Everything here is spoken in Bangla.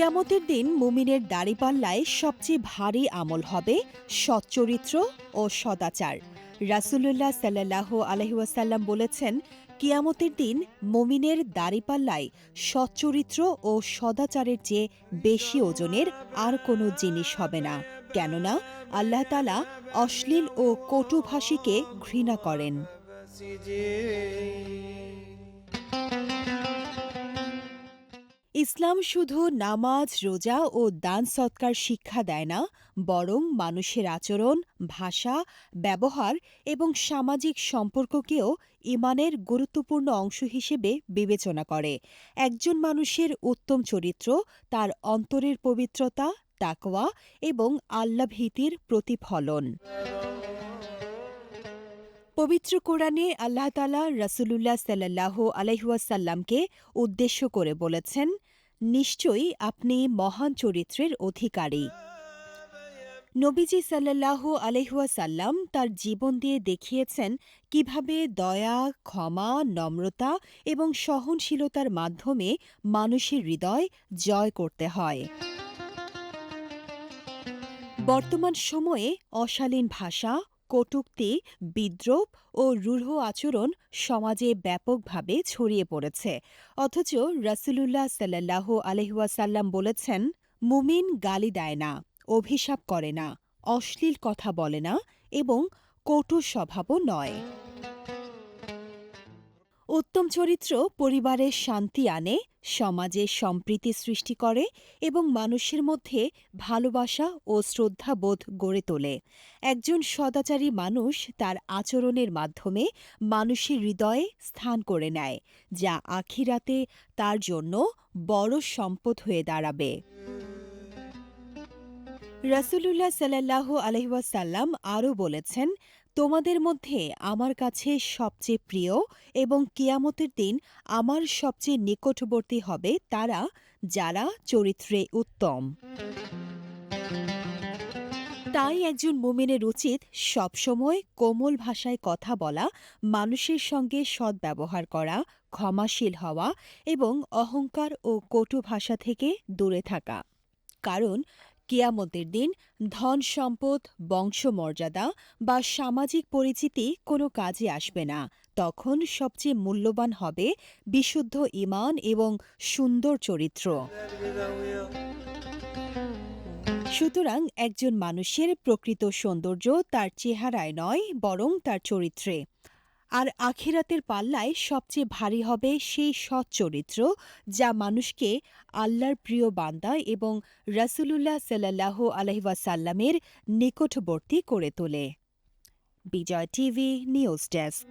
কিয়ামতের দিন মুমিনের দাড়িপাল্লায় সবচেয়ে ভারী আমল হবে সচ্চরিত্র ও সদাচার। রাসূলুল্লাহ সাল্লাল্লাহু আলাইহি ওয়াসাল্লাম বলেছেন, কিয়ামতের দিন মুমিনের দাড়িপাল্লায় সচ্চরিত্র ও সদাচারের চেয়ে বেশি ওজনের আর কোনো জিনিস হবে না, কেননা আল্লাহ তাআলা অশ্লীল ও কটুভাষীকে ঘৃণা করেন। ইসলাম শুধু নামাজ, রোজা ও দান সৎকার শিক্ষা দেয় না, বরং মানুষের আচরণ, ভাষা, ব্যবহার এবং সামাজিক সম্পর্ককেও ঈমানের গুরুত্বপূর্ণ অংশ হিসেবে বিবেচনা করে। একজন মানুষের উত্তম চরিত্র তার অন্তরের পবিত্রতা, তাকওয়া এবং আল্লাহভীতির প্রতিফলন। পবিত্র কোরআনে আল্লাহ তাআলা রাসূলুল্লাহ সাল্লাল্লাহু আলাইহি ওয়াসাল্লামকে উদ্দেশ্য করে বলেছেন, নিশ্চয়ই আপনি মহান চরিত্রের অধিকারী। নবীজি সাল্লাল্লাহু আলাইহি ওয়াসাল্লাম তার জীবন দিয়ে দেখিয়েছেন কিভাবে দয়া, ক্ষমা, নম্রতা এবং সহনশীলতার মাধ্যমে মানুষের হৃদয় জয় করতে হয়। বর্তমান সময়ে অশালীন ভাষা, কটূক্তি, বিদ্রূপ ও রূঢ় আচরণ সমাজে ব্যাপকভাবে ছড়িয়ে পড়েছে। অথচ রাসূলুল্লাহ সাল্লাল্লাহু আলাইহি ওয়াসাল্লাম বলেছেন, মুমিন গালি দেয় না, অভিশাপ করে না, অশ্লীল কথা বলে না এবং কটু স্বভাবও নয়। উত্তম চরিত্র পরিবারের শান্তি আনে, সমাজে সম্প্রীতি সৃষ্টি করে এবং মানুষের মধ্যে ভালোবাসা ও শ্রদ্ধাবোধ গড়ে তোলে। একজন সদাচারী মানুষ তার আচরণের মাধ্যমে মানুষের হৃদয়ে স্থান করে নেয়, যা আখিরাতে তার জন্য বড় সম্পদ হয়ে দাঁড়াবে। রাসূলুল্লাহ সাল্লাল্লাহু আলাইহি ওয়াসাল্লাম আরও বলেছেন, তোমাদের মধ্যে আমার কাছে সবচেয়ে প্রিয় এবং কিয়ামতের দিন আমার সবচেয়ে নিকটবর্তী হবে তারা, যারা চরিত্রে উত্তম। তাই একজন মুমিনের উচিত সবসময় কোমল ভাষায় কথা বলা, মানুষের সঙ্গে সদ্ব্যবহার করা, ক্ষমাশীল হওয়া এবং অহংকার ও কটু ভাষা থেকে দূরে থাকা। কারণ কিয়ামতের দিন ধন সম্পদ, বংশমর্যাদা বা সামাজিক পরিচিতি কোনো কাজে আসবে না। তখন সবচেয়ে মূল্যবান হবে বিশুদ্ধ ঈমান এবং সুন্দর চরিত্র। সুতরাং একজন মানুষের প্রকৃত সৌন্দর্য তার চেহারায় নয়, বরং তার চরিত্রে। আর আখিরাতের পাল্লায় সবচেয়ে ভারী হবে সেই সৎ চরিত্র, যা মানুষকে আল্লাহর প্রিয় বান্দা এবং রাসূলুল্লাহ সাল্লাল্লাহু আলাইহি ওয়াসাল্লামের নিকটবর্তী করে তোলে। বিজয় টিভি নিউজ ডেস্ক।